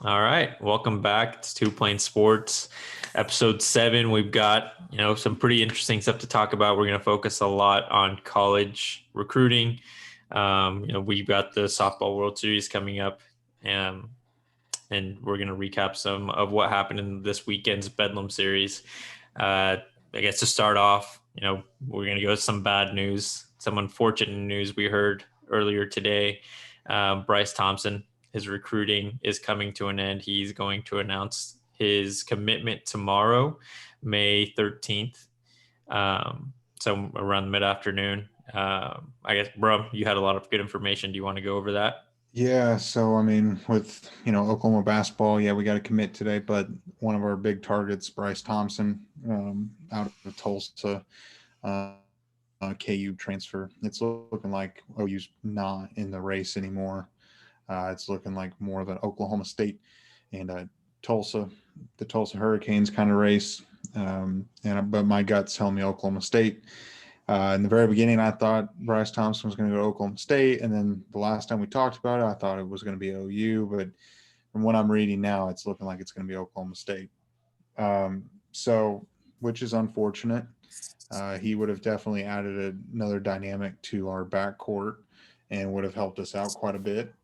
All right, welcome back. It's Two Plain Sports, episode 7. We've got some pretty interesting stuff to talk about. We're going to focus a lot on college recruiting. We've got the softball World Series coming up, and we're going to recap some of what happened in this weekend's Bedlam Series. I guess to start off, we're going to go with some bad news, some unfortunate news we heard earlier today. Bryce Thompson, his recruiting is coming to an end. He's going to announce his commitment tomorrow, May 13th. So around mid-afternoon. I guess, Brum, you had a lot of good information. Do you want to go over that? Yeah, so I mean, with Oklahoma basketball, yeah, we got to commit today. But one of our big targets, Bryce Thompson, out of Tulsa, KU transfer. It's looking like OU's not in the race anymore. It's looking like more of an Oklahoma State and Tulsa, the Tulsa Hurricanes kind of race. But my gut's telling me Oklahoma State. In the very beginning, I thought Bryce Thompson was going to go to Oklahoma State, and then the last time we talked about it, I thought it was going to be OU. But from what I'm reading now, it's looking like it's going to be Oklahoma State. So, which is unfortunate. He would have definitely added another dynamic to our backcourt and would have helped us out quite a bit.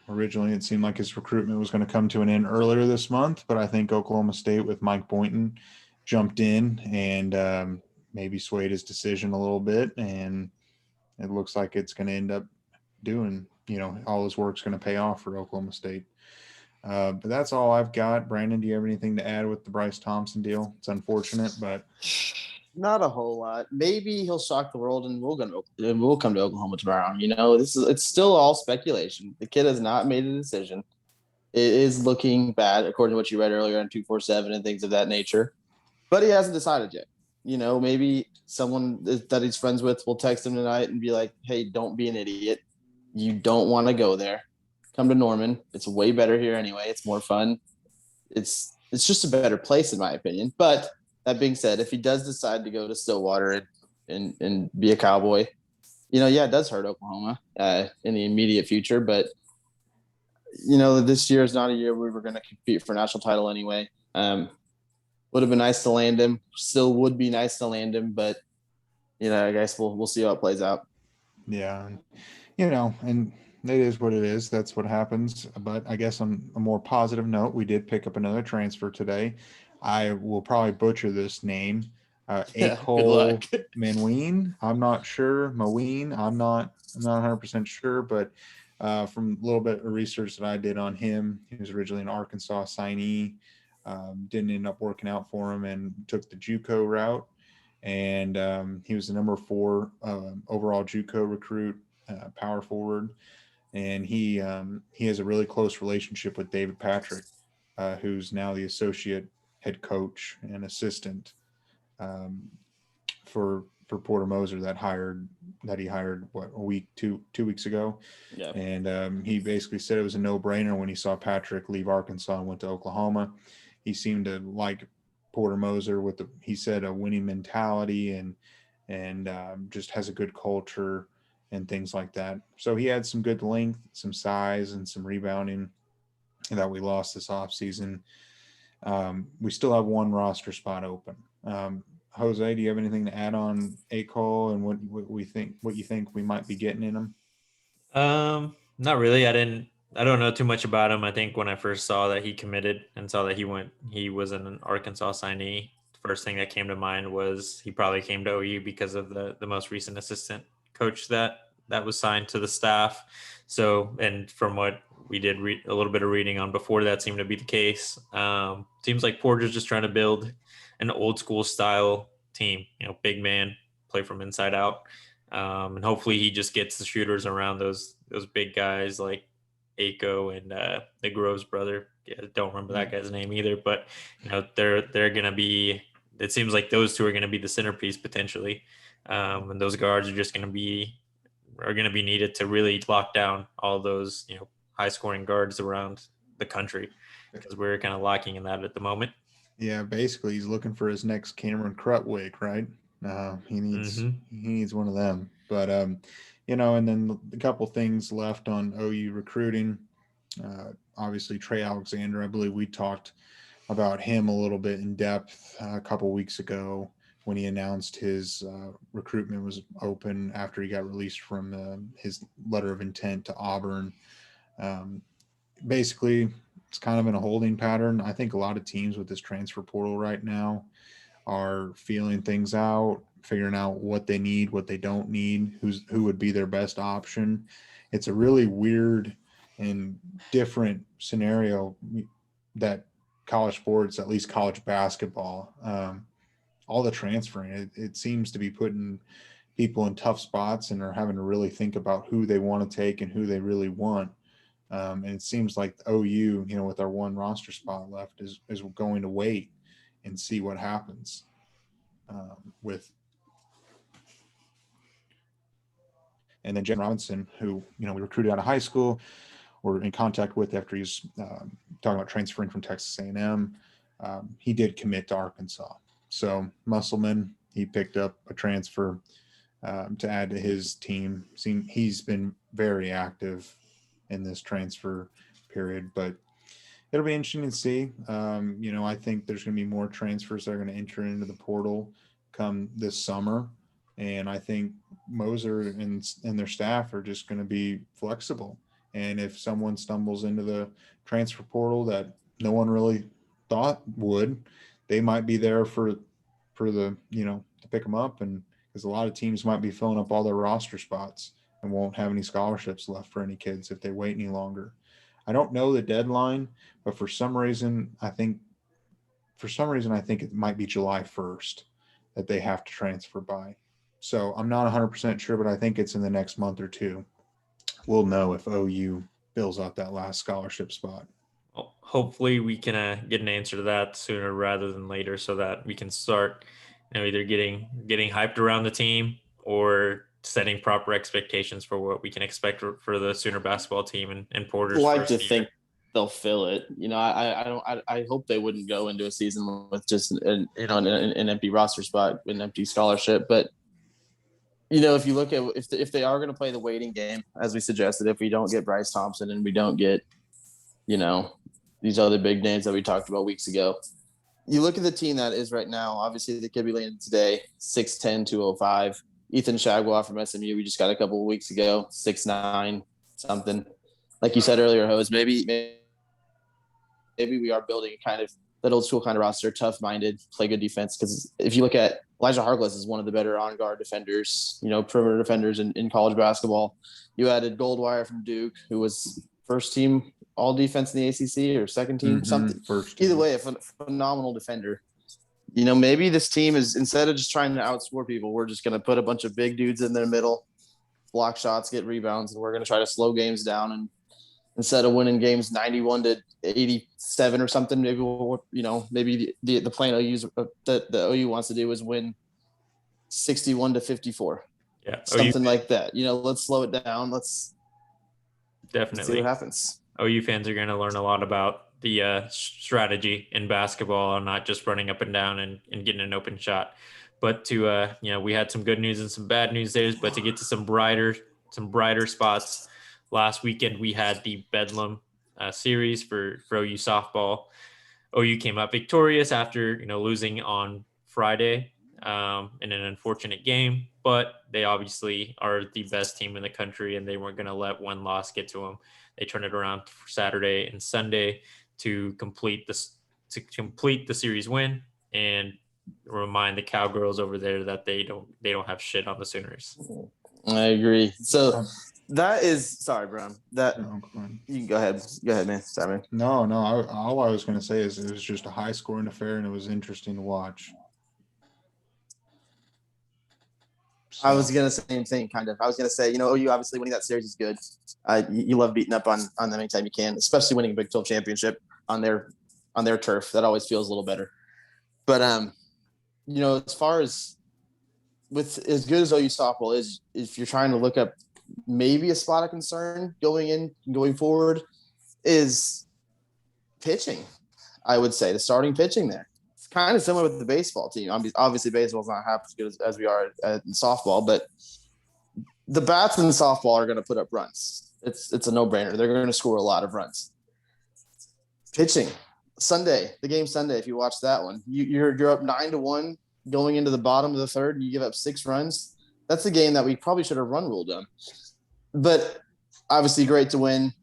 Originally it seemed like his recruitment was going to come to an end earlier this month, but I think Oklahoma State with Mike Boynton jumped in and maybe swayed his decision a little bit, and it looks like it's going to end up doing, all his work's going to pay off for Oklahoma State. But that's all I've got. Brandon, do you have anything to add with the Bryce Thompson deal? It's unfortunate, but not a whole lot. Maybe he'll shock the world, and we'll come to Oklahoma tomorrow. It's still all speculation. The kid has not made a decision. It is looking bad, according to what you read earlier on 247 and things of that nature. But he hasn't decided yet. Maybe someone that he's friends with will text him tonight and be like, "Hey, don't be an idiot. You don't want to go there. Come to Norman. It's way better here anyway. It's more fun. It's just a better place, in my opinion." But that being said, if he does decide to go to Stillwater and be a Cowboy, it does hurt Oklahoma in the immediate future. But, this year is not a year we were going to compete for a national title anyway. Would have been nice to land him. Still would be nice to land him. But, I guess we'll see how it plays out. Yeah. And it is what it is. That's what happens. But I guess on a more positive note, we did pick up another transfer today. I will probably butcher this name. Akol Manween. I'm not sure. Maween. I'm not 100% sure, but from a little bit of research that I did on him, he was originally an Arkansas signee. Didn't end up working out for him and took the JUCO route. And he was the number 4 overall JUCO recruit, power forward. And he has a really close relationship with David Patrick, who's now the associate head coach and assistant for Porter Moser that he hired two weeks ago. Yeah. And he basically said it was a no-brainer when he saw Patrick leave Arkansas and went to Oklahoma. He seemed to like Porter Moser with he said a winning mentality and just has a good culture and things like that. So he had some good length, some size, and some rebounding that we lost this offseason. We still have one roster spot open. Jose, do you have anything to add on Akol and what you think we might be getting in him? Not really. I don't know too much about him. I think when I first saw that he committed and saw that he was an Arkansas signee, the first thing that came to mind was he probably came to OU because of the most recent assistant coach that was signed to the staff. So, and from what we did read a little bit of reading on before, that seemed to be the case. Seems like Porter's just trying to build an old school style team, big man, play from inside out. And hopefully he just gets the shooters around those big guys like Aiko and the Groves brother. Yeah, don't remember that guy's name either, but they're gonna be. It seems like those two are gonna be the centerpiece potentially, and those guards are just gonna be needed to really lock down all those high scoring guards around the country because we're kind of lacking in that at the moment. Yeah, basically he's looking for his next Cameron Crutwick, right? He needs one of them. But and then a couple things left on OU recruiting. Obviously, Trey Alexander, I believe we talked about him a little bit in depth a couple weeks ago when he announced his recruitment was open after he got released from his letter of intent to Auburn. Basically, it's kind of in a holding pattern. I think a lot of teams with this transfer portal right now are feeling things out, figuring out what they need, what they don't need, who would be their best option. It's a really weird and different scenario that college sports, at least college basketball, all the transferring, it seems to be putting people in tough spots and are having to really think about who they want to take and who they really want. And it seems like OU, with our one roster spot left, is going to wait and see what happens with. And then Jen Robinson, who we recruited out of high school, or in contact with after he's talking about transferring from Texas A&M. He did commit to Arkansas. So Musselman, he picked up a transfer to add to his team. He's been very active in this transfer period, but it'll be interesting to see. I think there's going to be more transfers that are going to enter into the portal come this summer. And I think Moser and their staff are just going to be flexible. And if someone stumbles into the transfer portal that no one really thought would, they might be there for the, to pick them up. And because a lot of teams might be filling up all their roster spots and won't have any scholarships left for any kids if they wait any longer. I don't know the deadline, but for some reason, I think it might be July 1st that they have to transfer by. So I'm not 100% sure, but I think it's in the next month or two. We'll know if OU fills out that last scholarship spot. Well, hopefully we can get an answer to that sooner rather than later, so that we can start, either getting hyped around the team or setting proper expectations for what we can expect for the Sooner basketball team and Porter's. I like to think they'll fill it. I hope they wouldn't go into a season with just an empty roster spot, an empty scholarship, but. If you look at if they are going to play the waiting game, as we suggested, if we don't get Bryce Thompson and we don't get, these other big names that we talked about weeks ago, you look at the team that is right now. Obviously, the kid we landed today, 6'10", 205. Ethan Shagwell from SMU, we just got a couple of weeks ago, 6'9", something. Like you said earlier, Hose, maybe we are building kind of that old school kind of roster, tough-minded, play good defense. Because if you look at Elijah Harkless is one of the better on-guard defenders, perimeter defenders in college basketball. You added Goldwire from Duke, who was first team all defense in the ACC or second team, something. Either way, a phenomenal defender. Maybe this team is, instead of just trying to outscore people, we're just going to put a bunch of big dudes in their middle, block shots, get rebounds, and we're going to try to slow games down. And instead of winning games 91-87 or something, maybe maybe the plan that the OU wants to do is win 61-54. Yeah, something like that. Let's slow it down. Let's definitely see what happens. OU fans are going to learn a lot about the strategy in basketball, and not just running up and down and getting an open shot. But we had some good news and some bad news there. But to get to some brighter spots. Last weekend, we had the Bedlam Series for OU softball. OU came up victorious after losing on Friday in an unfortunate game, but they obviously are the best team in the country, and they weren't going to let one loss get to them. They turned it around for Saturday and Sunday to complete the series win and remind the Cowgirls over there that they don't have shit on the Sooners. I agree. So. That is sorry, Brum. You can go ahead. Go ahead, man. Sorry. No. All I was going to say is it was just a high-scoring affair, and it was interesting to watch. So. I was going to say the same thing, kind of. I was going to say, OU obviously winning that series is good. You love beating up on them anytime you can, especially winning a Big 12 championship on their turf. That always feels a little better. But as far as with as good as OU softball is, if you're trying to look up maybe a spot of concern going forward is pitching. I would say the starting pitching there. It's kind of similar with the baseball team. Obviously, baseball's not half as good as we are in softball, but the bats in softball are going to put up runs. It's a no-brainer. They're going to score a lot of runs. Pitching Sunday, the game Sunday. If you watch that one, you're up 9-1 going into the bottom of the third. And you give up 6 runs. That's the game that we probably should have run ruled on. But obviously, great to win.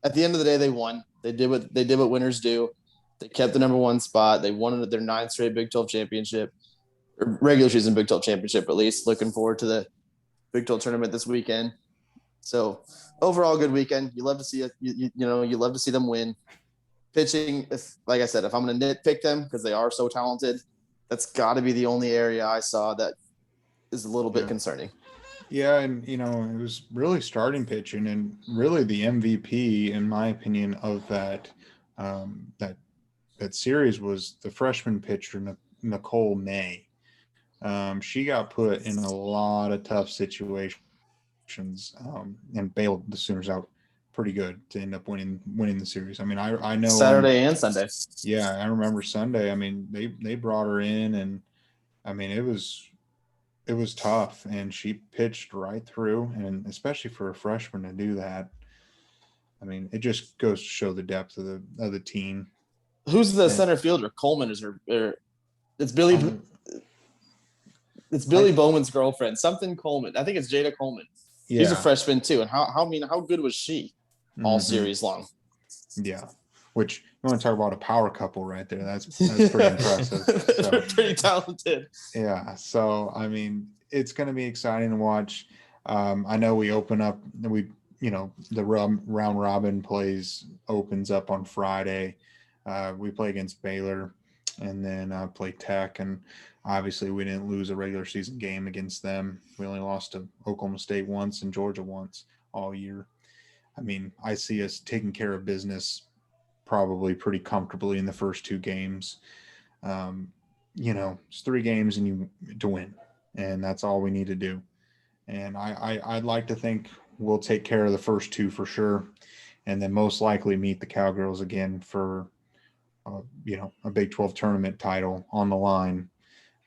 At the end of the day, they won. They did what winners do. They kept the number 1 spot. They won their 9th straight Big 12 championship, or regular season Big 12 championship at least. Looking forward to the Big 12 tournament this weekend. So overall, good weekend. You love to see it. You love to see them win. Pitching, like I said, if I'm going to nitpick them because they are so talented, that's got to be the only area I saw that is a little bit concerning. Yeah, and it was really starting pitching, and really the MVP, in my opinion, of that series was the freshman pitcher Nicole May. She got put in a lot of tough situations, and bailed the Sooners out pretty good to end up winning the series. I mean, I know Saturday and Sunday. Yeah, I remember Sunday. I mean, they brought her in, and I mean it was tough, and she pitched right through, and especially for a freshman to do that, I mean, it just goes to show the depth of the team. Who's the center fielder? Coleman is her. It's Billy. It's Billy Bowman's girlfriend. Something Coleman. I think it's Jada Coleman. Yeah. She's a freshman too, and how good was she all series long? Yeah, which you want to talk about a power couple right there. That's pretty impressive. So, pretty talented. Yeah. So, I mean, it's going to be exciting to watch. I know we open up, the round robin opens up on Friday. We play against Baylor, and then play Tech. And obviously we didn't lose a regular season game against them. We only lost to Oklahoma State once and Georgia once all year. I mean, I see us taking care of business probably pretty comfortably in the first 2 games. It's 3 games to win, and that's all we need to do. And I'd like to think we'll take care of the first 2 for sure, and then most likely meet the Cowgirls again for, a Big 12 tournament title on the line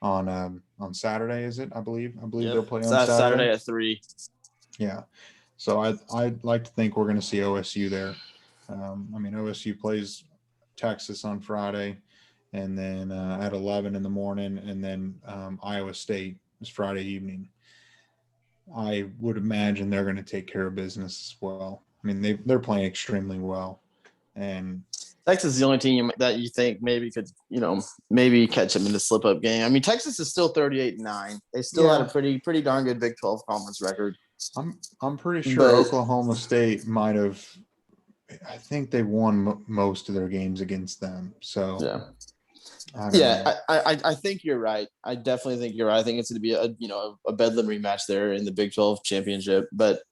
on Saturday. Is it? I believe they'll play on Saturday at 3. Yeah. So I'd like to think we're going to see OSU there. OSU plays Texas on Friday, and then at 11 in the morning, and then Iowa State is Friday evening. I would imagine they're going to take care of business as well. I mean, they're playing extremely well, and Texas is the only team that you think maybe could, maybe catch them in the slip-up game. I mean, Texas is still 38-9. They still had a pretty darn good Big 12 conference record. I'm pretty sure Oklahoma State might have. I think they won most of their games against them. So I think you're right. I definitely think you're right. I think it's going to be a Bedlam rematch there in the Big 12 championship. But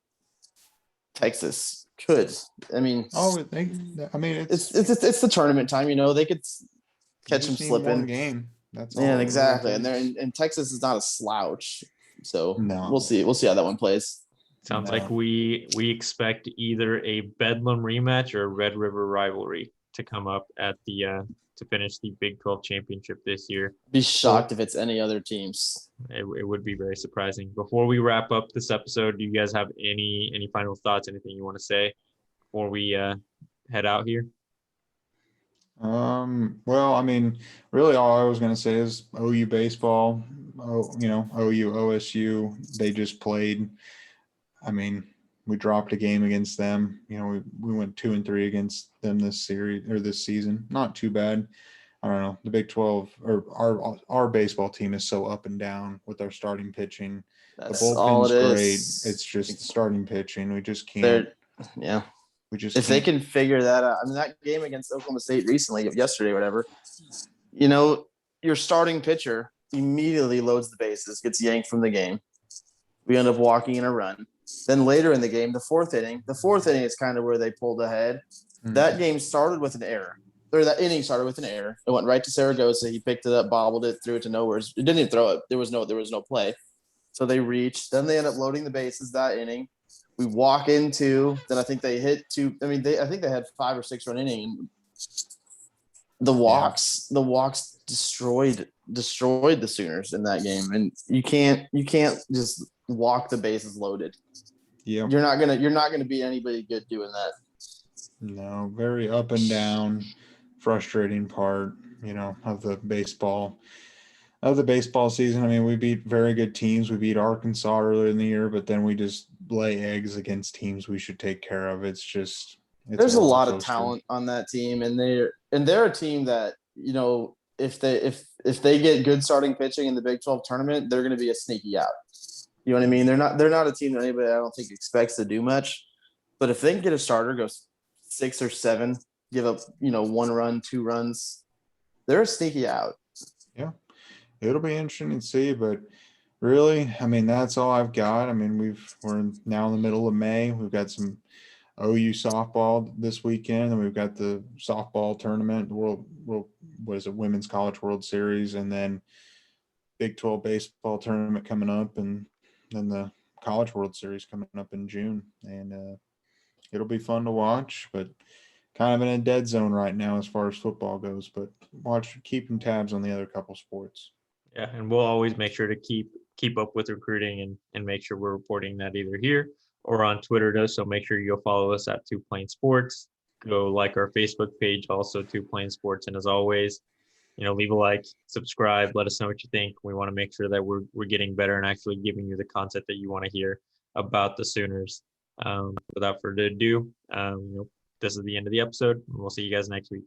Texas could. I mean, it's the tournament time. They could catch them slipping. Game. That's all. Yeah, exactly. And Texas is not a slouch. So we'll see. We'll see how that one plays. Sounds like we expect either a Bedlam rematch or a Red River rivalry to come up at the to finish the Big 12 championship this year. Be shocked if it's any other teams. It would be very surprising. Before we wrap up this episode, do you guys have any final thoughts? Anything you want to say before we head out here? Well, I mean, really all I was going to say is OU baseball, OU, OSU, they just played. I mean, we dropped a game against them. We went 2-3 against them this series or this season. Not too bad. I don't know. The Big 12 or our baseball team is so up and down with our starting pitching. That's the bullpen's great. It's just starting pitching. We just can't. We just if they can figure that out. I mean, that game against Oklahoma State yesterday, whatever. Your starting pitcher immediately loads the bases, gets yanked from the game. We end up walking in a run. Then later in the game, the fourth inning is kind of where they pulled ahead. Mm-hmm. That game started with an error. Or that inning started with an error. It went right to Saragossa. He picked it up, bobbled it, threw it to nowhere. It didn't even throw it. There was no play. So they reached. Then they end up loading the bases that inning. We walk into. Then I think they hit 2. I mean, I think they had 5 or 6 run inning. The walks destroyed the Sooners in that game, and you can't just walk the bases loaded. Yep. You're not gonna beat anybody good doing that. No, very up and down, frustrating part, of the baseball season. I mean, we beat very good teams. We beat Arkansas earlier in the year, but then we just lay eggs against teams we should take care of. It's There's a roller lot of coaster. talent on that team, and they're a team that, if they get good starting pitching in the Big 12 tournament, they're going to be a sneaky out. You know what I mean? They're not a team that anybody, I don't think, expects to do much. But if they can get a starter, go 6 or 7, give up 1 run, 2 runs, they're a sneaky out. Yeah, it'll be interesting to see, but really, I mean, that's all I've got. I mean, we're now in the middle of May. We've got some OU softball this weekend, and we've got the softball tournament, Women's College World Series, and then Big 12 baseball tournament coming up, and then the College World Series coming up in June. And it'll be fun to watch, but kind of in a dead zone right now as far as football goes. But keeping tabs on the other couple sports. Yeah, and we'll always make sure to keep up with recruiting and make sure we're reporting that either here or on Twitter. So make sure you'll follow us at 2 Plain Sports. Go like our Facebook page, also 2 Plain Sports. And as always, leave a like, subscribe, let us know what you think. We want to make sure that we're getting better and actually giving you the content that you want to hear about the Sooners. Without further ado, this is the end of the episode. And we'll see you guys next week.